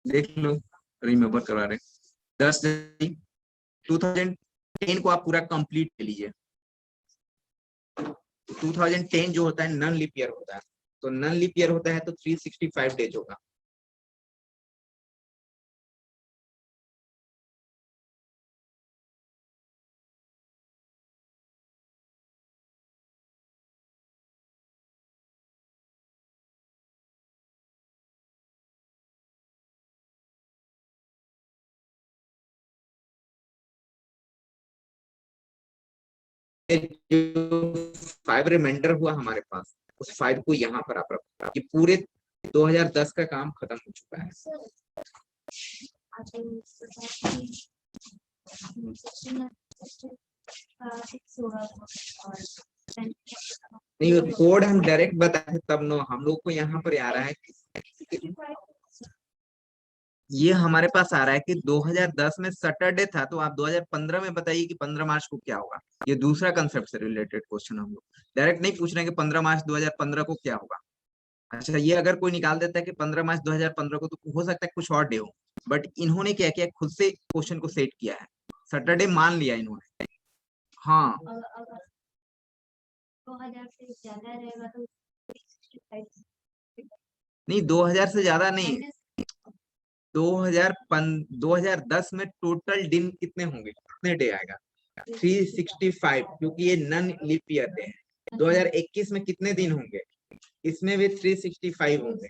देख लो, रिमेम्बर करवा रहे। 10 जनवरी 2010 को आप पूरा कंप्लीट कर लीजिए। 2010 जो होता है नन लीप ईयर होता है, तो नन लीप ईयर होता है तो 365 डेज होगा। जो 5 रिमाइंडर हुआ हमारे पास, उस 5 को यहाँ पर आप रखो। ये पूरे 2010 का काम खत्म हो चुका है। नहीं, कोड हम डायरेक्ट बताए तब नो, हम लोग को यहाँ पर आ रहा है कि ये हमारे पास आ रहा है कि 2010 में सैटरडे था, तो आप 2015 में बताइए कि 15 मार्च को क्या होगा। ये दूसरा कंसेप्ट से रिलेटेड क्वेश्चन, हम लोग डायरेक्ट नहीं पूछ रहे हैं कि 15 मार्च 2015 को क्या होगा। अच्छा, ये अगर कोई निकाल देता है कि 15 मार्च 2015 को, तो हो सकता है कुछ और डे हो, बट इन्होंने क्या किया, खुद से क्वेश्चन को सेट किया है, सैटरडे मान लिया इन्होंने। हाँ, 2000 से ज्यादा रहेगा तो नहीं 2000 से ज्यादा नहीं, 2010 में टोटल दिन कितने होंगे, कितने डे आएगा, 365, क्योंकि ये नन लीप ईयर डे है। 2021 में कितने दिन होंगे, इसमें भी 365 होंगे।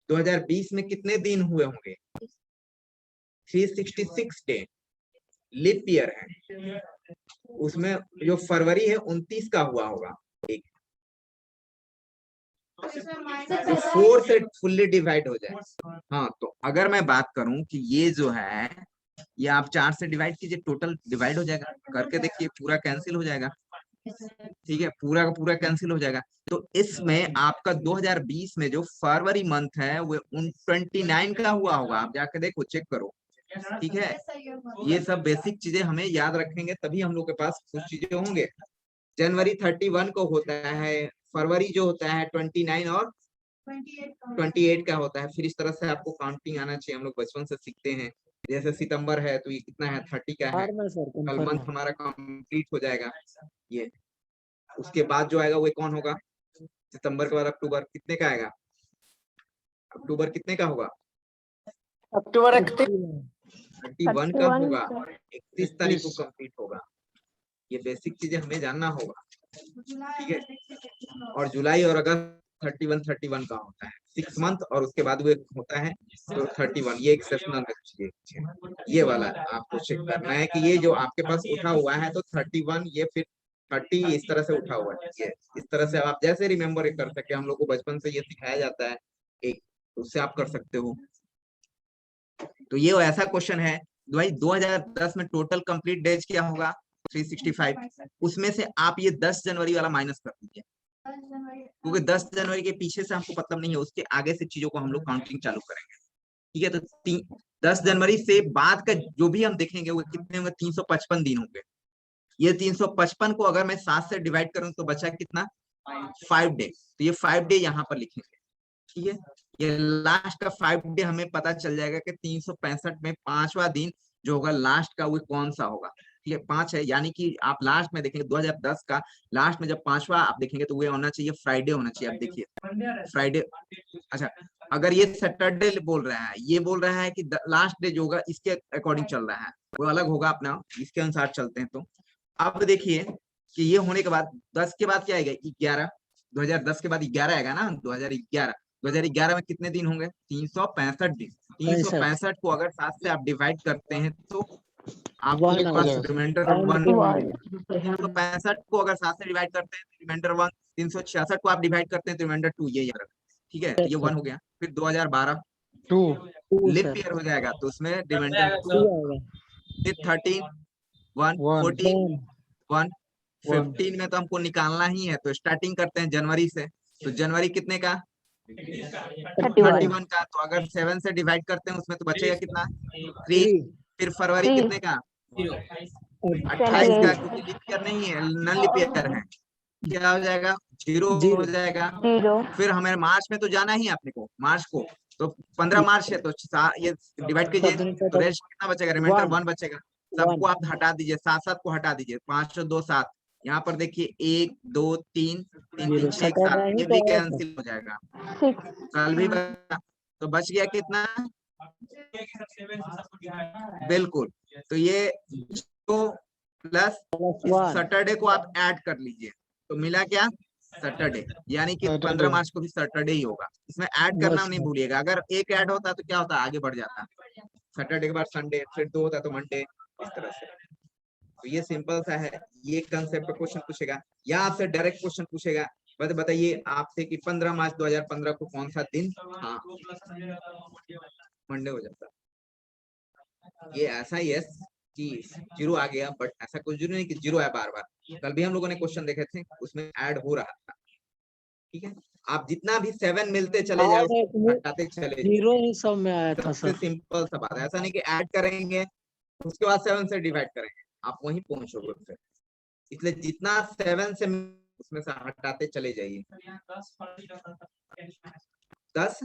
2020 में कितने दिन हुए होंगे, 366 डे, लीप ईयर है। उसमें जो फरवरी है 29 का हुआ होगा, एक तो 4 से फुल्ली डिवाइड हो जाए। हाँ, तो अगर मैं बात करूं कि ये जो है, ये आप 4 से डिवाइड कीजिए, टोटल डिवाइड हो जाएगा, करके देखिए पूरा कैंसिल हो जाएगा। ठीक है, पूरा का पूरा कैंसिल हो जाएगा। तो इसमें आपका 2020 में जो फरवरी मंथ है वो 29 का हुआ होगा, आप जाके देखो, चेक करो। ठीक है, ये सब बेसिक चीजें हमें याद रखेंगे, तभी हम लोग के पास कुछ चीजें होंगे। जनवरी 31 को होता है, फरवरी जो होता है 29 और 28 का होता है। फिर इस तरह से आपको काउंटिंग आना चाहिए, हम लोग बचपन से सीखते हैं। जैसे सितंबर है तो ये कितना है, 30 का है, कल मंथ हमारा कंप्लीट हो जाएगा। ये उसके बाद जो आएगा वो कौन होगा, सितंबर के बाद अक्टूबर कितने का आएगा, अक्टूबर कितने का होगा, अक्टूबर 31 का होगा, 31 तारीख को कंप्लीट होगा। ये बेसिक चीजें हमें जानना होगा। ठीक है, और जुलाई और अगस्त 31 का होता है, 6 मंथ, और उसके बाद वो होता है तो 31, ये एक्सेप्शनल है। ये वाला आपको चेक करना है कि ये जो आपके पास उठा हुआ है तो 31, ये फिर 30 इस तरह से उठा हुआ है। ये इस तरह से आप जैसे रिमेम्बर कर सके, हम लोग को बचपन से ये सिखाया जाता है, एक उससे आप कर सकते हो। तो ये ऐसा क्वेश्चन है भाई, 2010 में टोटल कंप्लीट डेज क्या होगा, 365। उसमें से आप ये 10 जनवरी वाला माइनस कर दीजिए, क्योंकि 10 जनवरी के पीछे से हमको मतलब नहीं है, उसके आगे से चीजों को हम लोग काउंटिंग चालू करेंगे। ठीक है, तो 10 जनवरी से बाद का जो भी हम देखेंगे वो कितने होंगे, 355 दिन होंगे। ये 355 को अगर मैं 7 से डिवाइड करूं तो बचा कितना, 5 डे। तो ये 5 डे यहाँ पर लिखेंगे। ठीक है, ये लास्ट का 5 डे हमें पता चल जाएगा कि 365 में 5वां दिन जो होगा लास्ट का, वो कौन सा होगा। ठीक है, 5 है, यानी कि आप लास्ट में देखेंगे 2010 का लास्ट में जब 5वां आप देखेंगे तो वो होना चाहिए फ्राइडे होना चाहिए। आप देखिए फ्राइडे। अच्छा, अगर ये सैटरडे बोल रहा है, ये बोल रहा है कि लास्ट डे जो होगा इसके अकॉर्डिंग चल रहा है, वो अलग होगा अपना, इसके अनुसार चलते हैं। तो अब देखिए कि ये होने के बाद 10 के बाद क्या आएगा, 11। 2010 के बाद 11 आएगा ना, 2011 में कितने दिन होंगे, 365 दिन। 365 को अगर 7 से आप डिवाइड करते हैं तो आपके पास रिमाइंडर 1। 365 को अगर 7 से डिवाइड करते हैं तो रिमाइंडर 1, 366 को आप डिवाइड करते हैं तो रिमाइंडर 2, ये याद रखें। ठीक है, ये 1 हो गया। फिर 2012 लिप ईयर हो जाएगा तो उसमें रिमाइंडर 2, फिर 13, 1, 14, 1, 15 में तो हमको निकालना ही है, तो स्टार्टिंग करते हैं जनवरी से। तो जनवरी कितने का, 31 का। तो अगर 7 से डिवाइड करते हैं उसमें तो बचेगा कितना, 3। फिर फरवरी कितने का, 28 का, क्योंकि लिप ईयर नहीं है, नन लिप ईयर है, क्या हो जाएगा, 0 हो जाएगा। फिर हमें मार्च में तो जाना ही है अपने को, मार्च को तो 15 मार्च है तो ये डिवाइड कीजिए तो रेस्ट कितना बचेगा, रिमाइंडर 1 बचेगा। सबको आप हटा दीजिए, 7 को हटा दीजिए, 5 और 2 7। यहाँ पर देखिए 1 2 3 3 3 6 7, ये भी कैंसिल हो जाएगा, कल भी बचा, तो बच गया कितना, बिल्कुल। तो ये प्लस सैटरडे को आप ऐड कर लीजिए, तो मिला क्या, सैटरडे, यानी कि 15 मार्च को भी सैटरडे ही होगा। इसमें ऐड करना नहीं भूलिएगा, अगर एक ऐड होता तो क्या होता, आगे बढ़ जाता, सैटरडे के बाद संडे, फिर 2 होता तो मंडे, इस तरह से। तो ये सिंपल सा है, ये कंसेप्ट पे क्वेश्चन पूछेगा या आपसे डायरेक्ट क्वेश्चन पूछेगा, बताइए आपसे कि 15 मार्च 2015 को कौन सा दिन था, मंडे हो जाता। ये ऐसा ही है कि 0 आ गया, बट ऐसा कुछ जरूरी नहीं कि 0 है बार बार। कल भी हम लोगों ने क्वेश्चन देखे थे, उसमें ऐड हो रहा था, ठीक है। आप जितना भी 7 मिलते चले जाए, हटाते चले, 0 ही सब में आया था सबसे सर। सिंपल सा बात है, ऐसा नहीं कि ऐड करेंगे उसके बाद 7 से डिवाइड करेंगे, आप वहीं पहुंचोगे फिर। इसलिए जितना 7 से उसमें से हटाते चले जाइए। 10,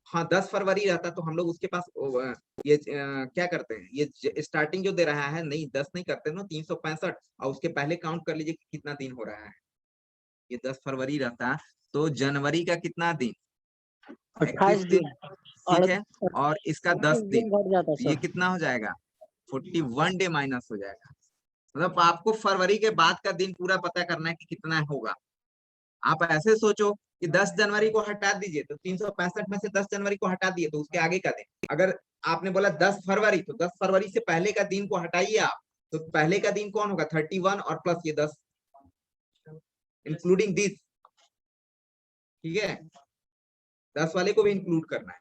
हाँ 10 फरवरी रहता तो हम लोग उसके पास ये क्या करते हैं, ये स्टार्टिंग जो दे रहा है, नहीं 10 नहीं करते ना, 365, और उसके पहले काउंट कर लीजिए कितना दिन हो रहा है। ये 10 फरवरी रहता तो जनवरी का कितना दिन, 28 दिन, ठीक है, और इसका 10 दिन, घट जाता तो ये सर। कितना हो जाएगा, 41 डे माइनस हो जाएगा। मतलब आपको फरवरी के बाद का दिन पूरा पता करना है कि कितना होगा। आप ऐसे सोचो कि 10 जनवरी को हटा दीजिए, तो 365 में से 10 जनवरी को हटा दिए तो उसके आगे का दिन। अगर आपने बोला 10 फरवरी, तो 10 फरवरी से पहले का दिन को हटाइए आप, तो पहले का दिन कौन होगा, 31 और प्लस ये 10 इंक्लूडिंग दिस, ठीक है, 10 वाले को भी इंक्लूड करना है,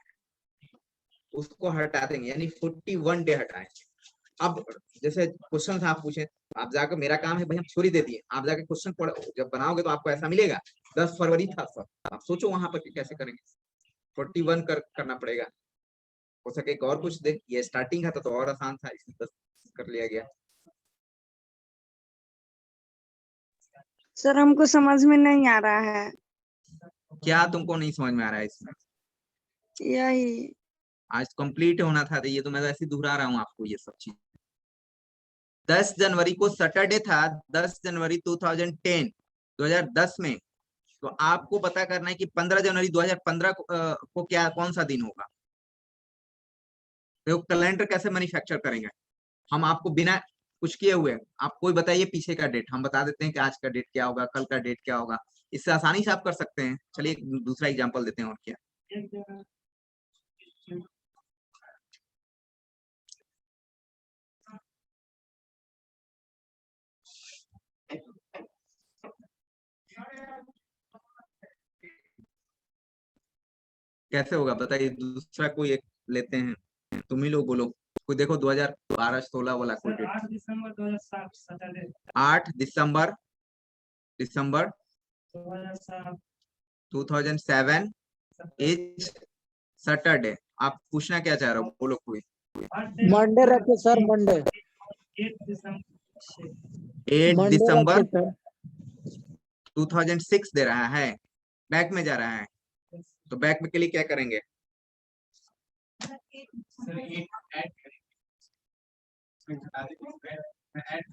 उसको हटा देंगे, यानी 41 डे हटाएंगे। अब जैसे क्वेश्चन आप पूछे, आप जाकर, मेरा काम है भाई हम थ्योरी दे दिए, आप जाकर क्वेश्चन जब बनाओगे तो आपको ऐसा मिलेगा 10 फरवरी था सर, आप सोचो वहां पर कैसे करेंगे, 41 करना पड़ेगा। हो सके एक और कुछ दे, ये स्टार्टिंग था तो और आसान था, इसलिए 10 कर लिया गया। सर हमको समझ में नहीं आ रहा है। क्या तुमको नहीं समझ में आ रहा है इसमें, यही आज कंप्लीट होना था, तो ये तो मैं ऐसे दोहरा रहा हूँ आपको ये सब चीज। 10 जनवरी को सैटरडे था, 10 जनवरी 2010 में, तो आपको पता करना है कि 15 जनवरी 2015 को क्या, कौन सा दिन होगा। तो कैलेंडर कैसे मैन्युफैक्चर करेंगे हम, आपको बिना कुछ किए हुए, आप कोई बताइए पीछे का डेट, हम बता देते हैं कि आज का डेट क्या होगा, कल का डेट क्या होगा, इससे आसानी से आप कर सकते हैं। चलिए एक दूसरा एग्जांपल देते हैं, और क्या, कैसे होगा बताइए, दूसरा कोई एक लेते हैं, तुम ही लोग बोलो कोई, देखो 2012-16 वाला कोई डेट, 8 दिसंबर 2007 सैटरडे, 8 दिसंबर 2007 2007 इज सैटरडे। आप पूछना क्या चाह रहे हो, बोलो कोई। मंडे रखे सर, मंडे 8 दिसंबर 8 मंडे दिसंबर रखे सर। 2006 दे रहा है, बैक में जा रहा है, तो बैक में के लिए क्या करेंगे,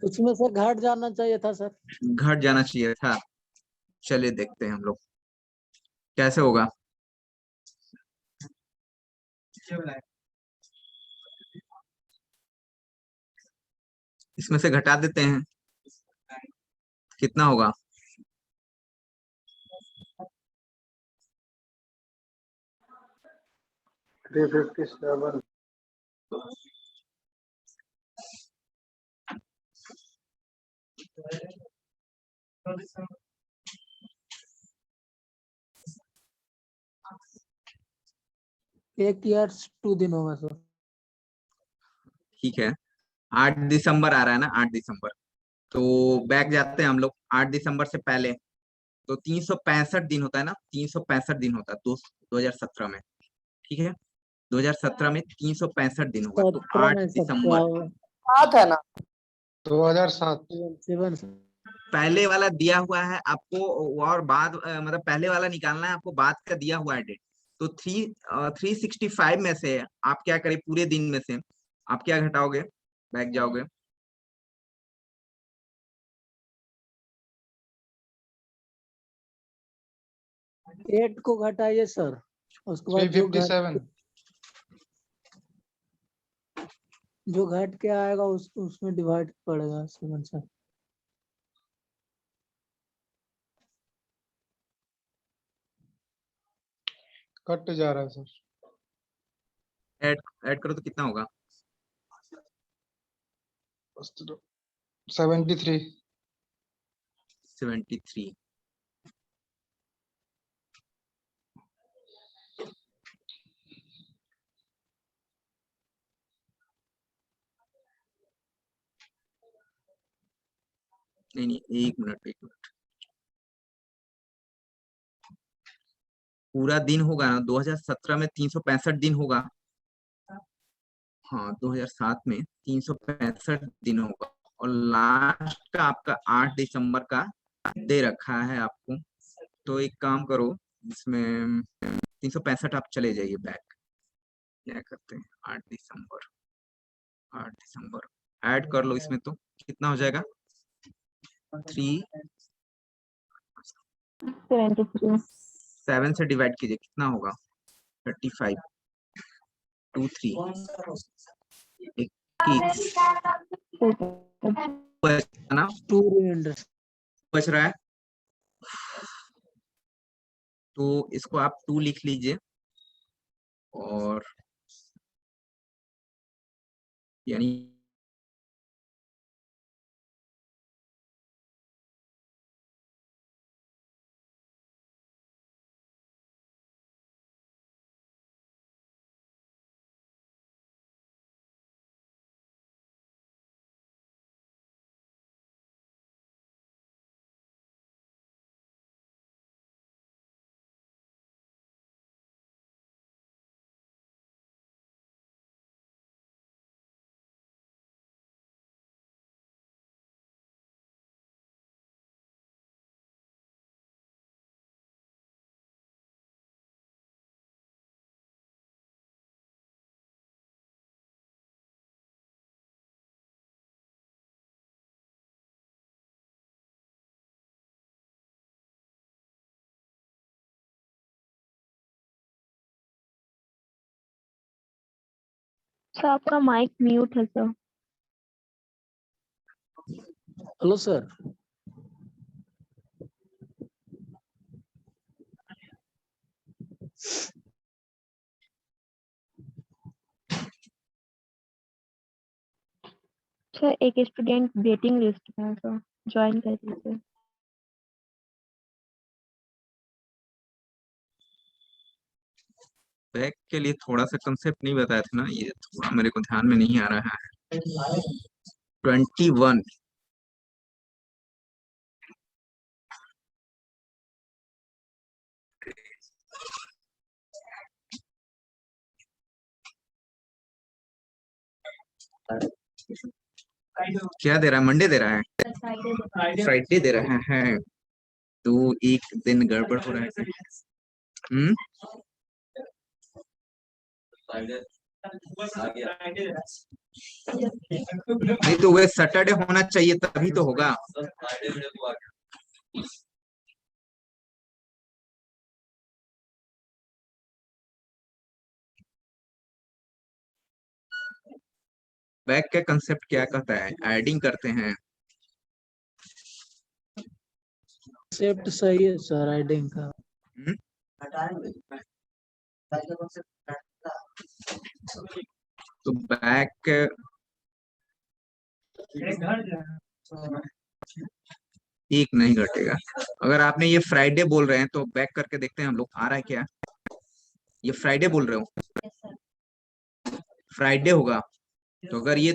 उसमें सर घट जाना चाहिए था सर। घट जाना चाहिए था। चलिए देखते हैं हम लोग कैसे होगा। इसमें से घटा देते हैं, कितना होगा, एक ईयर 2 दिन होगा सर। ठीक है, 8 दिसंबर आ रहा है ना, 8 दिसंबर, तो बैक जाते हैं हम लोग 8 दिसंबर से पहले, तो 365 दिन होता है ना, 365 दिन होता है 2017 में, ठीक है, 2017 में 365 दिन होगा, तो 17 8 में सब क्या दिसंबर होगा, 7 है ना। 2007 7 पहले वाला दिया हुआ है आपको, और बाद मतलब पहले वाला निकालना है आपको, बाद का दिया हुआ है डेट, तो 365 में से आप क्या करें, पूरे दिन में से आप क्या घटाओगे, बैक जाओगे, एट को घटाइए सर, उसके बाद जो घट 357 जो घट के आएगा उसमें डिवाइड पड़ेगा 7 से। कट जा रहा है सर। ऐड करो तो कितना होगा, 73 73। नहीं, एक मिनट, पूरा दिन होगा ना, 2017 में 365 दिन होगा, हाँ 2007 में 365 दिन होगा, और लास्ट का आपका 8 दिसंबर का दे रखा है आपको। तो एक काम करो, इसमें 365 आप चले जाइए बैक, क्या करते हैं, 8 दिसंबर ऐड कर लो इसमें, तो कितना हो जाएगा, 7 से डिवाइड कीजिए, कितना होगा, 35, 2 3 21 ना, 2 रिमाइंडर। बच रहा है, तो इसको आप 2 लिख लीजिए, और यानी सर आपका माइक म्यूट है सर। Hello sir. सर एक स्टूडेंट वेटिंग लिस्ट में है सर, ज्वाइन कर दीजिए। बैक के लिए थोड़ा सा कंसेप्ट नहीं बताया था ना, ये थोड़ा मेरे को ध्यान में नहीं आ रहा है। 21 क्या दे रहा है, मंडे दे रहा है, फ्राइडे दे रहा है, तो एक दिन गड़बड़ हो रहा है। हम्म, नहीं तो वह सैटरडे होना चाहिए तभी तो होगा। बैक का कंसेप्ट क्या कहता है, एडिंग करते हैं, कंसेप्ट सही है सर एडिंग का। हम्म? तो बैक एक नहीं घटेगा। अगर आपने ये फ्राइडे बोल रहे हैं तो बैक करके देखते हैं हम लोग, आ रहा है क्या, ये फ्राइडे बोल रहे हो, फ्राइडे होगा, तो अगर ये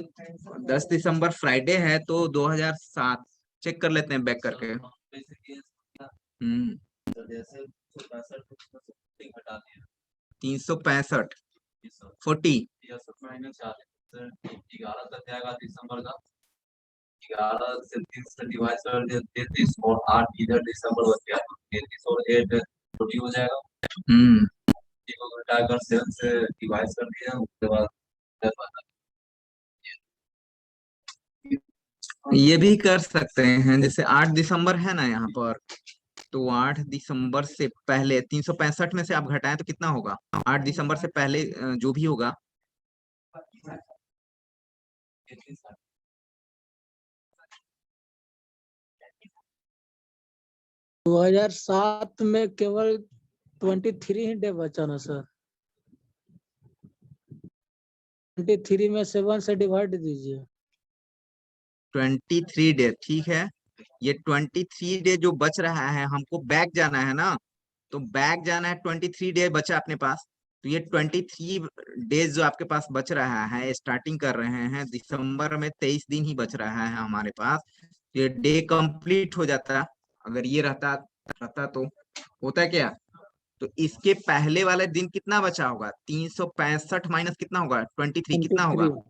10 दिसंबर फ्राइडे है तो 2007 चेक कर लेते हैं बैक करके। 365 40 11 से 3 से डिवाइड कर दिया 33 और 8 इधर दिसंबर बच गया 33 और 8 40 हो जाएगा। को घटाकर 7 से डिवाइड कर दिया, उसके बाद 10 बचा। ये भी कर सकते हैं, जैसे 8 दिसंबर है ना यहाँ पर, तो 8 दिसंबर से पहले 365 में से आप घटाएं तो कितना होगा? 8 दिसंबर से पहले जो भी होगा 2007 में केवल 23 ही डे बचा ना सर। 23 में 7 से डिवाइड दीजिए। 23 डे, ठीक है। ये 23 डे जो बच रहा है, हमको बैक जाना है ना, तो बैक जाना है। 23 डे बचा अपने पास, तो ये 23 डेज जो आपके पास बच रहा है, स्टार्टिंग कर रहे हैं दिसंबर में, 23 दिन ही बच रहा है हमारे पास। ये डे कंप्लीट हो जाता अगर ये रहता तो होता क्या? तो इसके पहले वाले दिन कितना बचा होगा? 365 माइनस कितना होगा? 23 कितना होगा? 23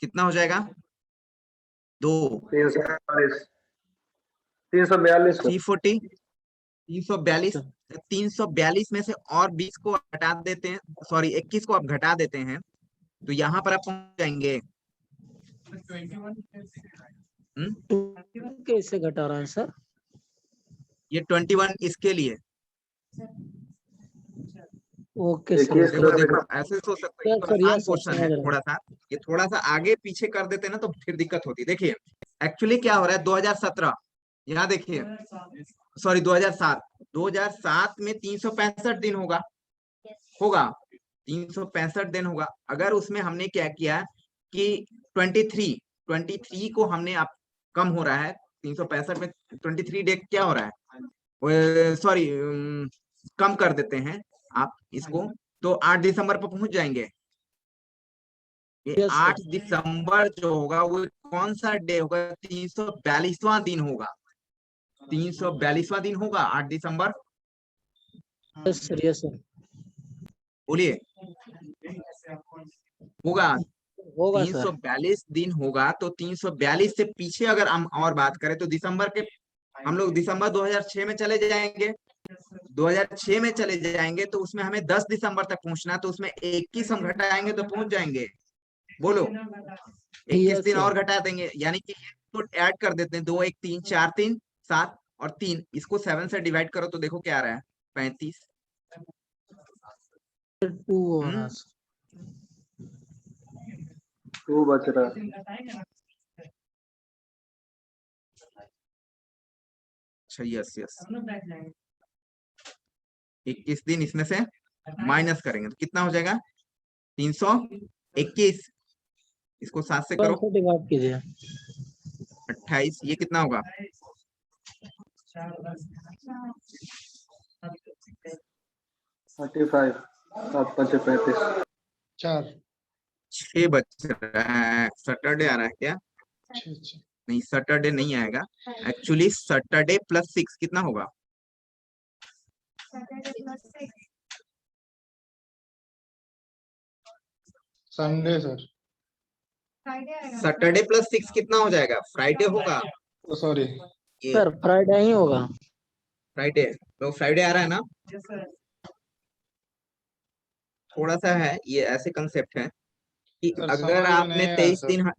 कितना हो जाएगा? 2 342 340 342 342 में से और 20 को हटा देते हैं, सॉरी 21 को आप घटा देते हैं, तो यहाँ पर आप पहुंच जाएंगे। 21 कैसे घटा रहा है सर? ये 21 इसके लिए। ओके देखिए, सर। देखो ऐसे सोच सकते हैं, सर, तो सर, आसान यस, सर, क्वेश्चन है समझ रहा हूँ। थोड़ा सा। ये थोड़ा सा आगे पीछे कर देते हैं ना, तो फिर दिक्कत होती है। देखिए एक्चुअली क्या हो रहा है, 2017, यहाँ देखिए, सॉरी 2007 में 365 दिन होगा 365 दिन होगा। अगर उसमें हमने क्या किया कि 23 को हमने आप कम हो रहा है 365 में, 23 डे क्या हो रहा है, सॉरी कम कर देते हैं आप इसको, तो 8 दिसंबर पर पहुंच जाएंगे। ये Yes, sir. 8 दिसंबर जो होगा वो कौन सा डे होगा? 342वां दिन होगा। 342वां दिन होगा 8 दिसंबर। Yes sir, yes sir. बोलिए, होगा होगा सर। 342 दिन होगा। तो 342 से पीछे अगर हम और बात करें तो दिसंबर के, हम लोग दिसंबर 2006 में चले जाएंगे। 2006 में चले जाएंगे तो उसमें हमें 10 दिसंबर तक पहुंचना, तो उसमें 21 हम घटाएंगे तो पहुंच जाएंगे। बोलो, 21 Yes, दिन sir. और घटा देंगे, यानी कि तो ऐड कर देते हैं, 2 1 3 4 3 7 और 3, इसको 7 से डिवाइड करो तो देखो क्या आ रहा है, 35। 2 हो रहा है सर। 2 बच रहा है। अच्छा, यस यस, 21 दिन इसमें से माइनस करेंगे तो कितना हो जाएगा? 321। इसको 7 से करो, 1 से डिवाइड कीजिए। 28। ये कितना होगा? 35 7 5 35 4 6 बच रहा है। सैटरडे आ रहा है क्या? 6 नहीं, सैटरडे नहीं आएगा। एक्चुअली सैटरडे प्लस 6 कितना होगा? संडे सर, सैटरडे प्लस 6 कितना हो जाएगा? फ्राइडे होगा। सॉरी ये सर फ्राइडे ही होगा। फ्राइडे, तो फ्राइडे आ रहा है ना? थोड़ा सा है ये, ऐसे कंसेप्ट है कि सर, अगर समझ में आपने नहीं आया 23 सर। दिन,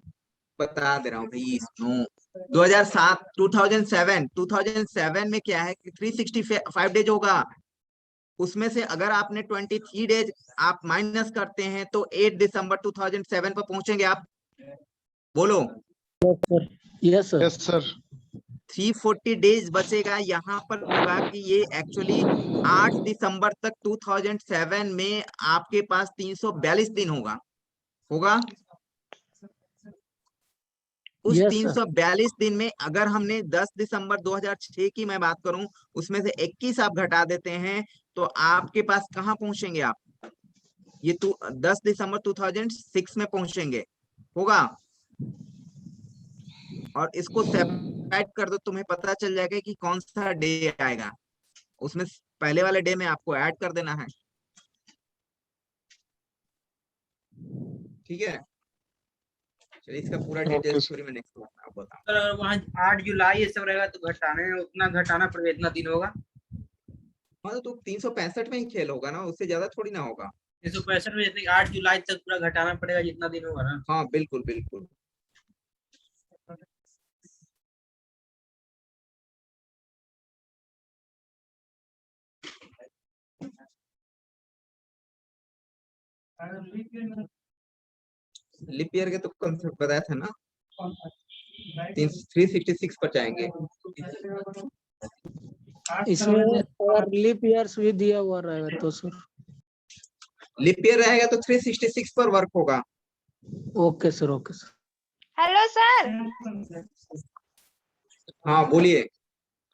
बता दे रहा हूँ भाई, सुनो। 2007 में क्या है कि 365 डेज होगा। उसमें से अगर आपने 23 डेज आप माइनस करते हैं तो 8 दिसंबर 2007 पर पहुंचेंगे आप। बोलो, yes sir. Yes sir. 340 days बचेगा। यहाँ पर होगा कि ये एक्चुअली 8 दिसंबर तक 2007 में आपके पास 342 दिन होगा। उस Yes, sir. 342 दिन में अगर हमने 10 दिसंबर 2006 की मैं बात करूं, उसमें से 21 आप घटा देते हैं तो आपके पास कहां पहुंचेंगे आप? ये 10 दिसंबर 2006 में पहुंचेंगे, होगा। और इसको सेपरेट कर दो, तुम्हें पता चल जाएगा कि कौन सा डे आएगा। उसमें पहले वाले डे में आपको ऐड कर देना है, ठीक है। चलिए इसका पूरा डिटेल स्टोरी में नेक्स्ट आप बताओ। सर वहाँ 8 जुलाई ये सब रहेगा तो घटाने उतना घटाना पड़ेगा, इतना दिन होगा। हाँ तो 365 में ही खेल होगा ना, उससे ज्यादा थोड़ी ना होगा। 365 में जैसे 8 जुलाई तक पूरा घटाना पड़ेगा जितना दिन होगा ना। हाँ बिल्कुल बिल्कुल। लिप ईयर के तो कंसेप्ट बताया था ना, 366 पर जाएंगे। इसमें अगर लीप ईयर्स भी दिया हुआ रहेगा तो सर। लिप ईयर रहेगा तो 366 पर वर्क होगा। Okay sir, okay sir. Hello sir. हाँ बोलिए।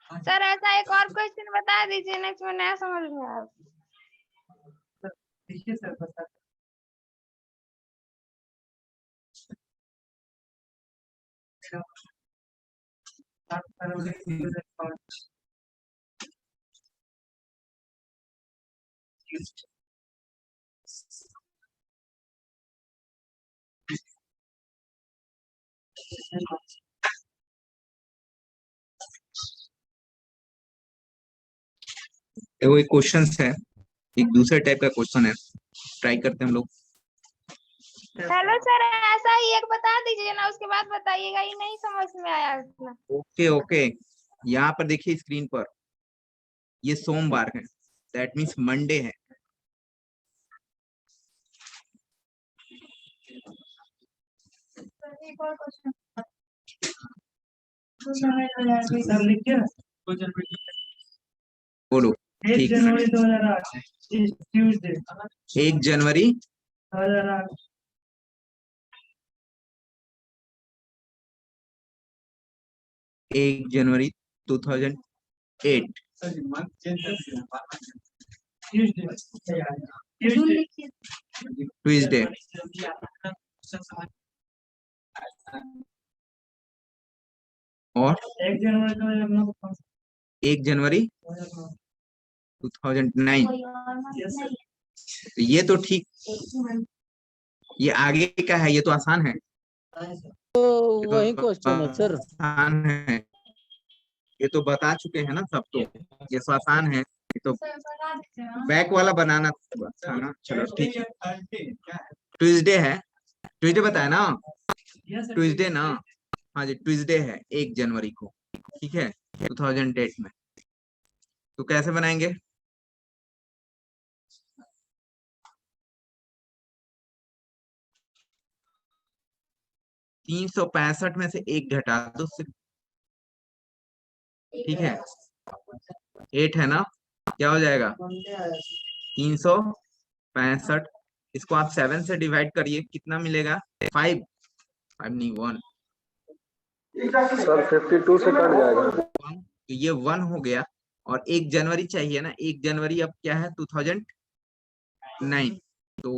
सर ऐसा एक और क्वेश्चन बता दीजिए, नेक्स्ट में नया समझ में आया। देखिए सर बता आप फरवरी 2005 देखो एक क्वेश्चन है, एक दूसरे टाइप का क्वेश्चन है, ट्राई करते हैं हम लोग। हेलो सर, ऐसा ही एक बता दीजिए ना, उसके बाद बताइएगा, ये नहीं समझ में आया इतना। ओके ओके, यहाँ पर देखिए स्क्रीन पर, ये सोमवार है, दैट मीन्स मंडे है। एक और क्वेश्चन सर लिखिए ना। बोलो। 1 ठीक है, जनवरी 2008 ट्यूसडे 1 जनवरी 2008 1 जनवरी 2008 ट्यूसडे। और 1 जनवरी 2009 1 जनवरी 2009। कोई और मतलब नहीं तो ये तो ठीक, है। ये आगे का है, ये तो आसान है। तो ये तो वही क्वेश्चन है सर। आसान है, ये तो बता चुके हैं ना सब, तो ये तो आसान है, ये तो सर बता दीजिए ना। बैक वाला बनाना था ना। चलो ठीक है, ट्यूसडे है, ट्यूसडे बताया ना, ट्यूसडे ना। हाँ जी ट्यूसडे है 1 जनवरी को, ठीक है 2008 में। तो कैसे बनाएंगे? तीन 365 में से 1 घटा दो सिर्फ, ठीक है 8 है ना, क्या हो जाएगा 365। इसको आप 7 से डिवाइड करिए, कितना मिलेगा 5 नहीं 1। सर 52 से कट जाएगा। तो ये 1 हो गया, और 1 जनवरी चाहिए ना, 1 जनवरी अब क्या है 2009, तो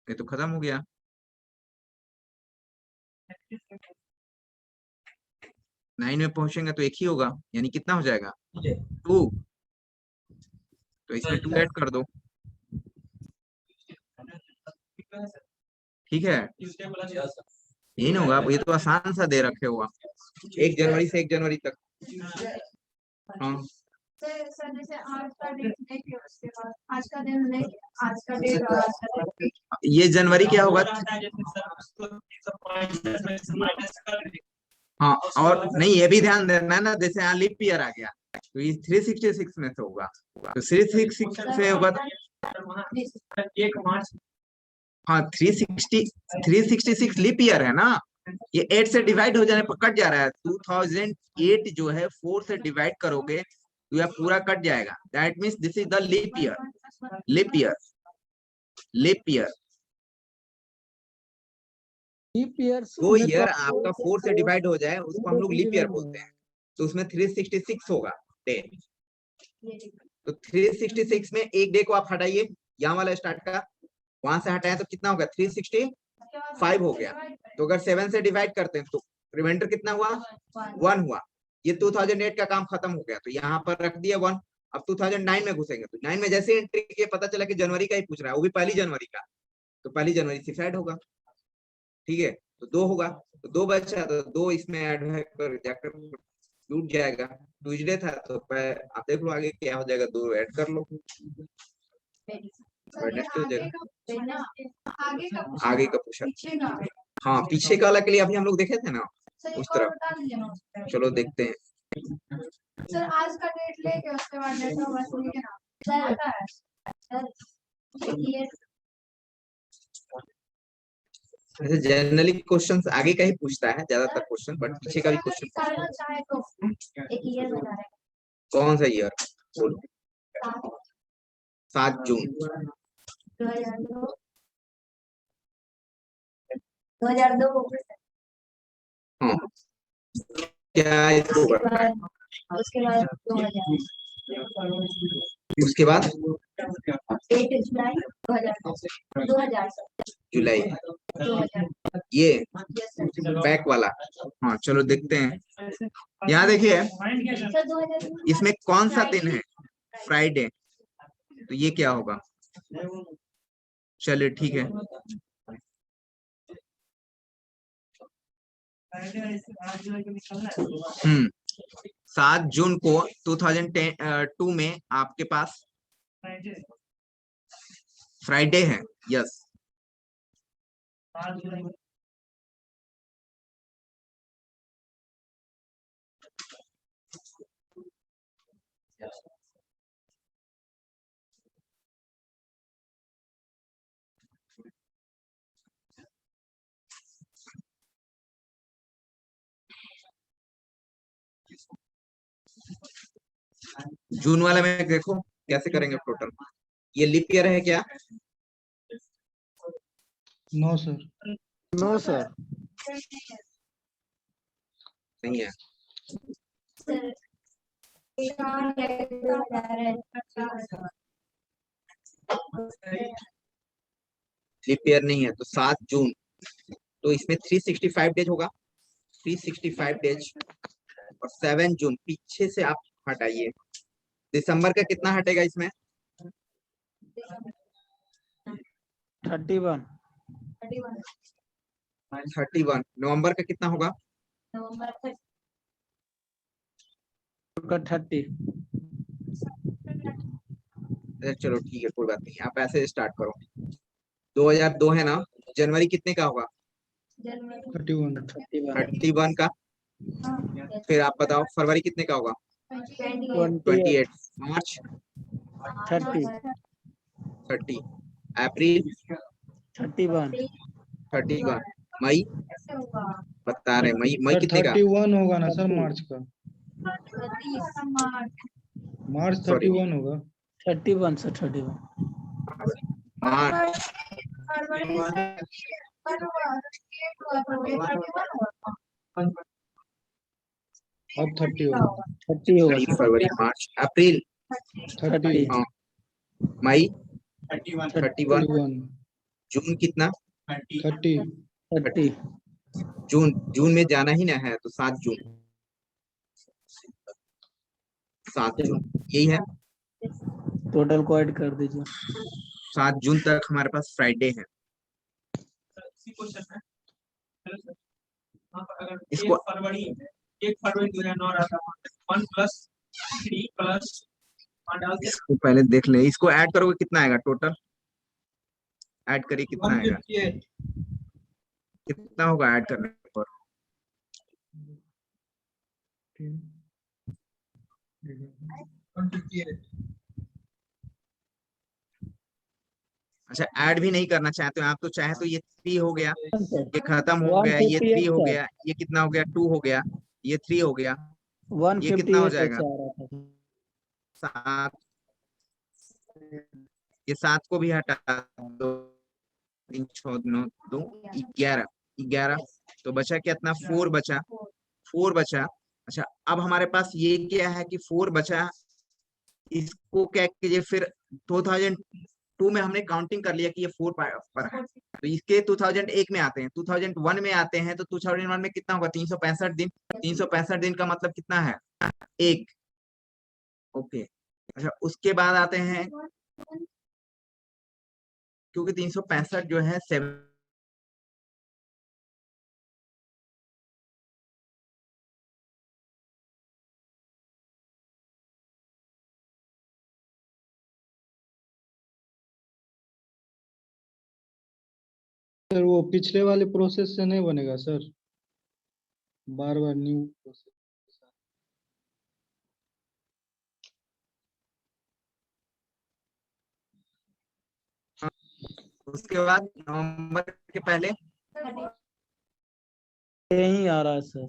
ये तो खत्म हो गया। 9 में पहुंचेंगे तो 1 ही होगा, यानी कितना हो जाएगा 2। तो इसमें 2 ऐड कर दो, ठीक है यही ना होगा। ये तो आसान सा दे रखे हुआ, 1 जनवरी से 1 जनवरी तक। हाँ सर जैसे आज का डेट लेके उसके बाद आज का दिन लेके आज का डेट और आज का डेट। ये जनवरी क्या होगा? हाँ और नहीं, ये भी ध्यान देना है ना, जैसे यहाँ लीप ईयर आ गया तो ये 366 में से होगा, तो 366 से होगा तो 1 मार्च। हाँ 366 लीप ईयर है ना, ये 8 से डिवाइड हो जाने पर कट जा रहा है। 2008 जो है 4 से डिवाइड करोगे तो यह पूरा कट जाएगा, that means this is the leap year. Leap year, leap year leap years वो ईयर आपका 4 से डिवाइड हो जाए उसको हम लोग लीप ईयर बोलते हैं, तो उसमें 366 होगा डे। तो 366 में एक डे को आप हटाइए, यहाँ वाला स्टार्ट का वहां से हटाए तो कितना होगा 365 हो गया। तो अगर 7 से डिवाइड करते हैं तो रिमाइंडर कितना हुआ 1 हुआ। ये 2008 का काम खत्म हो गया, तो यहाँ पर रख दिया 1। अब 2009 में घुसेंगे तो 9 में जैसे एंट्री किए पता चला कि जनवरी का ही पूछ रहा है, वो भी 1 जनवरी का, तो 1 जनवरी से ऐड होगा, ठीक है तो 2 होगा, तो 2 बचा तो 2 इसमें ऐड कर जाकर टूट जाएगा। ट्यूजडे था तो आप देख लो आगे क्या हो जाएगा, 2 ऐड कर लो, वेडनेसडे हो जाएगा। आगे का आगे का पूछा, पीछे का हाँ पीछे का वाला के लिए अभी हम लोग देखे थे ना सर उस एक और तरफ। बता दीजिए ना उसका। चलो देखते हैं। सर आज का डेट लेके उसके बाद डेट ऑफ बर्थ लेके ना सर आता है सर ये वैसे जनरली क्वेश्चंस आगे का ही पूछता है ज्यादातर क्वेश्चन, बट पीछे का भी क्वेश्चन। निकालना चाहे तो एक ईयर बता रहे कौन सा ईयर बोलो? हैं 7 जून 2002 2002 हाँ क्या इसको करना है? उसके बाद 2000 उसके बाद 8 जुलाई 2000 जुलाई 2000 ये यस सर बैक वाला। हाँ चलो देखते हैं। यहाँ देखिए सर 2000 इसमें कौन सा दिन है? फ्राइडे। तो ये क्या होगा? चलिए ठीक है। हम्म 7 जून को 2002 में आपके पास फ्राइडे है। यस जून वाला में देखो कैसे करेंगे टोटल। ये लीप ईयर है क्या? No sir. No sir. नहीं है। सर लीप ईयर नहीं है तो 7 जून। तो इसमें 365 डेज होगा, 365 डेज। और 7 जून पीछे से आप हटाइए। दिसंबर का कितना हटेगा इसमें? 31। 31। नवंबर का कितना होगा? नवंबर का 30। चलो ठीक है कोई बात नहीं, आप ऐसे स्टार्ट करो। 2002 है ना? जनवरी कितने का होगा? 31 का। फिर आप बताओ फरवरी कितने का होगा? 28। मार्च 30। अप्रैल 31। मई बता रहे, मई कितने का? 31 होगा ना सर मार्च का। मार्च Sorry. 31 होगा। 31 सर 31। मार्च अब 30 होगा। 30 होगा सर। फरवरी मार्च अप्रैल 30। हाँ। मई 31। जून कितना? 30। जून में जाना ही ना है तो 7 जून। 7 जून यही है। टोटल को ऐड कर दीजिए। 7 जून तक हमारे पास फ्राइडे है। इसको 1 फरवरी 2009 रहा था 1 + 3 + इसको पहले देख ले। इसको ऐड करोगे कितना आएगा टोटल? ऐड करिए कितना आएगा? कितना होगा ऐड करने पर? अच्छा ऐड भी नहीं करना चाहते हो आप तो? चाहे तो ये 3 हो गया, ये खत्म हो गया, ये 3 हो गया, ये कितना हो गया? 2 हो गया, ये 3 हो गया, ये कितना हो जाएगा? 7। ये 7 को भी हटा दो। 3 6 9 2 11। तो बचा कितना? 4 बचा। 4 बचा। अच्छा अब हमारे पास ये क्या है कि 4 बचा। इसको क्या कीजिए फिर 2002 में हमने काउंटिंग कर लिया कि ये 4 पर है, तो इसके 2001 में आते हैं, 2001 में आते हैं। तो 2001 में कितना होगा? 365 दिन। 365 दिन का मतलब कितना है? 1। ओके। अच्छा उसके बाद आते हैं, क्योंकि 365 जो है 7 सर वो पिछले वाले प्रोसेस से नहीं बनेगा सर, बार बार न्यू प्रोसेस। उसके बाद नवंबर के पहले यही आ रहा है सर।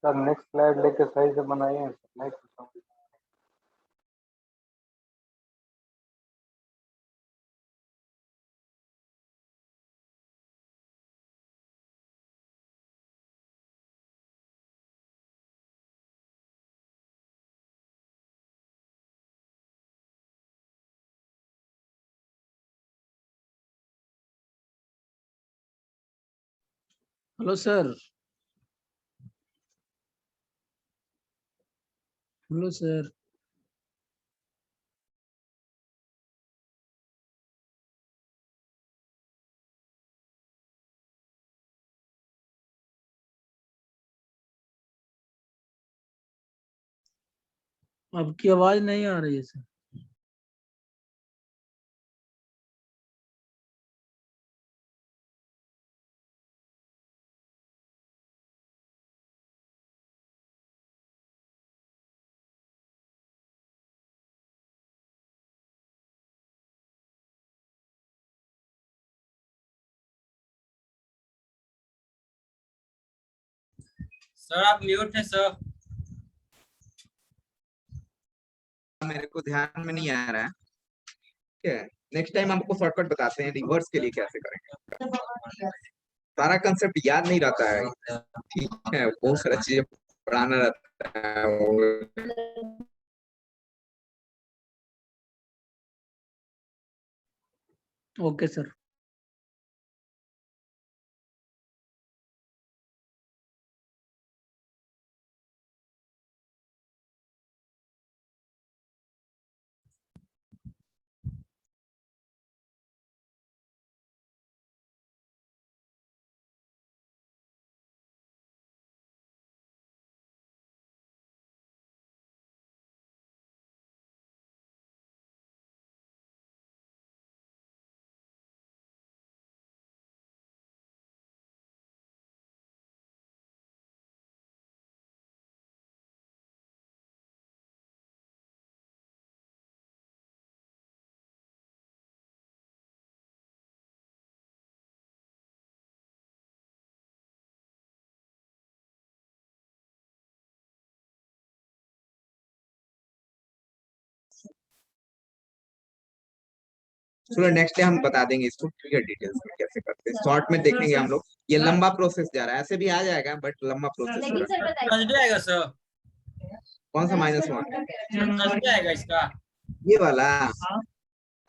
सर नेक्स्ट स्लाइड लेके सही से बनाइए, नहीं कुछ समझ। Hello sir. Hello sir. आपकी आवाज नहीं आ रही है सर। सर आप म्यूट है सर। मेरे को ध्यान में नहीं आ रहा है, ठीक है। नेक्स्ट टाइम आपको शॉर्टकट बताते हैं रिवर्स के लिए कैसे करेंगे। सारा कंसेप्ट याद नहीं रहता है, ठीक है, बहुत सारा चीजें पढ़ाना रहता है। Okay sir. चलो नेक्स्ट डे हम बता देंगे इसको क्लियर डिटेल्स में कैसे करते हैं, शॉर्ट में देखेंगे हम लोग। ये लंबा प्रोसेस जा रहा है, ऐसे भी आ जाएगा बट लंबा प्रोसेस हो रहा है। थर्सडे आएगा सर। कौन सा -1? थर्सडे आएगा इसका। ये वाला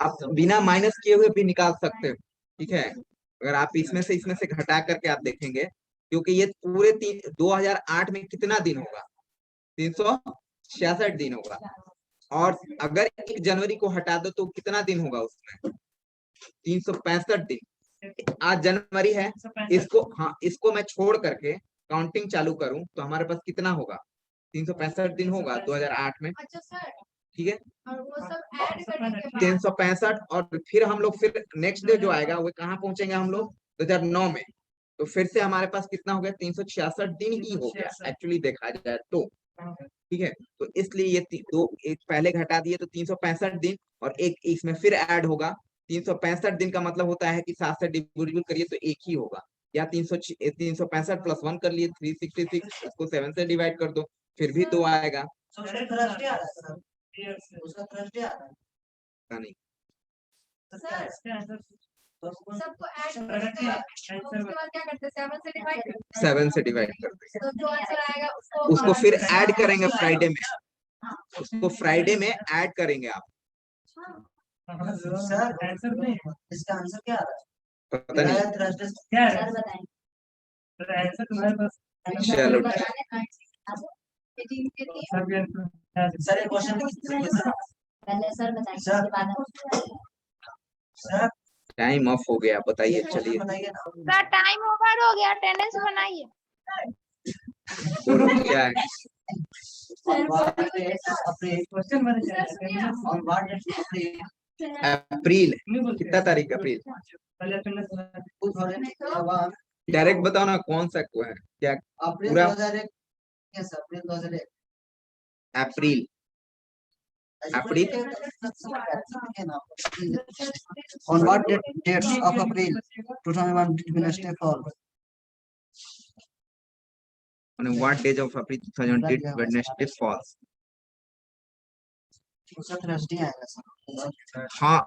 आप बिना माइनस किए हुए भी निकाल सकते हो, ठीक है। अगर आप इसमें से घटा करके आप देखेंगे, क्योंकि ये पूरे 2008 में कितना दिन होगा, 366 दिन होगा। और अगर 1 जनवरी को हटा दो तो कितना दिन होगा उसमें, 365 दिन। आज जनवरी है, इसको मैं छोड़ करके काउंटिंग चालू करूं तो हमारे पास कितना होगा, 365 दिन होगा 2008 में, अच्छा सर, ठीक है। और वो सब ऐड करने के बाद 365 और फिर हम लोग फिर नेक्स्ट डे जो आएगा वो कहाँ पहुंचेंगे हम लोग, 2009 में। तो फिर से हमारे पास कितना हो गया, 366 दिन ही हो गया एक्चुअली देखा जाए तो, ठीक है। तो इसलिए ये एक पहले घटा दिए तो 365 दिन, और एक इसमें फिर ऐड होगा। 365 दिन का मतलब होता है कि 7 से डिविजिबल करिए तो एक ही होगा, या 365 + 1 कर लिए 366, इसको 7 से डिवाइड कर दो फिर भी 2 आएगा। पता नहीं सर सबको ऐड करते हैं उसके बाद क्या करते हैं 7 से डिवाइड करते 7 से डिवाइड करते हैं, हैं तो जो आंसर आएगा उसको फिर ऐड करेंगे फ्राइडे में, उसको फ्राइडे में ऐड करेंगे आप। सर आंसर नहीं, इसका आंसर क्या आ रहा है? पता नहीं, क्या है? सर बताएं सर आंसर तुम्हारे पास चलो सर भी आंसर सर एक क्वेश्चन पहले सर बताएं सर। उसके बाद सर टाइम ऑफ हो गया, बताइए चलिए। बताइए ना। सर टाइम ओवर हो गया, अटेंडेंस बनाइए। वो रुक गया है। क्वेश्चन बन जाएगा अप्रैल कितना तारीख अप्रैल? पहले अटेंडेंस डायरेक्ट बताओ ना कौन सा को है क्या? अप्रैल पूरा 2001 yes April 2001 April April On what dates of April 2001 did Wednesday fall? on what days of April 2000 did Wednesday falls? Thursday आएगा सर। हाँ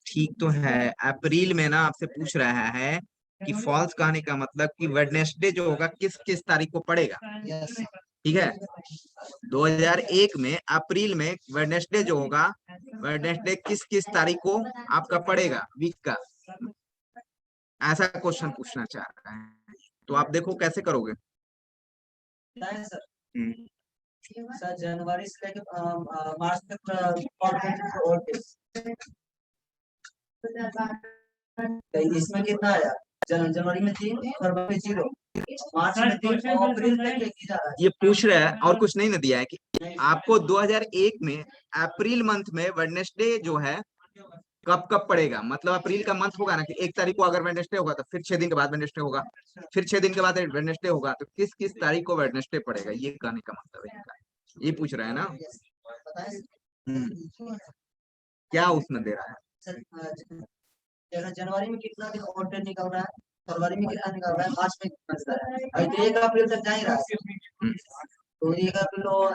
ठीक तो है, अप्रैल में ना आपसे पूछ रहा है कि फॉल्स कहने का मतलब कि वेडनेसडे जो होगा किस किस तारीख को पड़ेगा, यस ठीक है। 2001 में अप्रैल में वेडनेसडे जो होगा, वेडनेसडे किस किस तारीख को आपका पड़ेगा वीक का, ऐसा क्वेश्चन पूछना चाह रहा है। तो आप देखो कैसे करोगे। सर हम्म, सर जनवरी से लेकर मार्च तक और इसमें कितना आया? जनवरी में 3, फरवरी में 0, मार्च में 3, अप्रैल तक लेके जा रहा है। ये पूछ रहा है और कुछ नहीं ना दिया है कि आपको 2001 में अप्रैल मंथ में वेडनेसडे जो है कब कब पड़ेगा, मतलब अप्रैल का मंथ होगा ना कि 1 तारीख को अगर वेडनेसडे होगा तो फिर 6 दिन के बाद वेडनेसडे होगा, फिर 6 दिन के बाद वेडनेसडे होगा, तो किस किस तारीख को वेडनेसडे पड़ेगा, ये कहने का मतलब है इनका। ये पूछ रहा है ना। क्या उसमें दे रहा है? जनवरी में कितना दिन और डे निकल रहा है, फरवरी में कितना निकल रहा है, मार्च में कितना निकल रहा है, 1 अप्रैल तक जा ही रहा है। तो 1 अप्रैल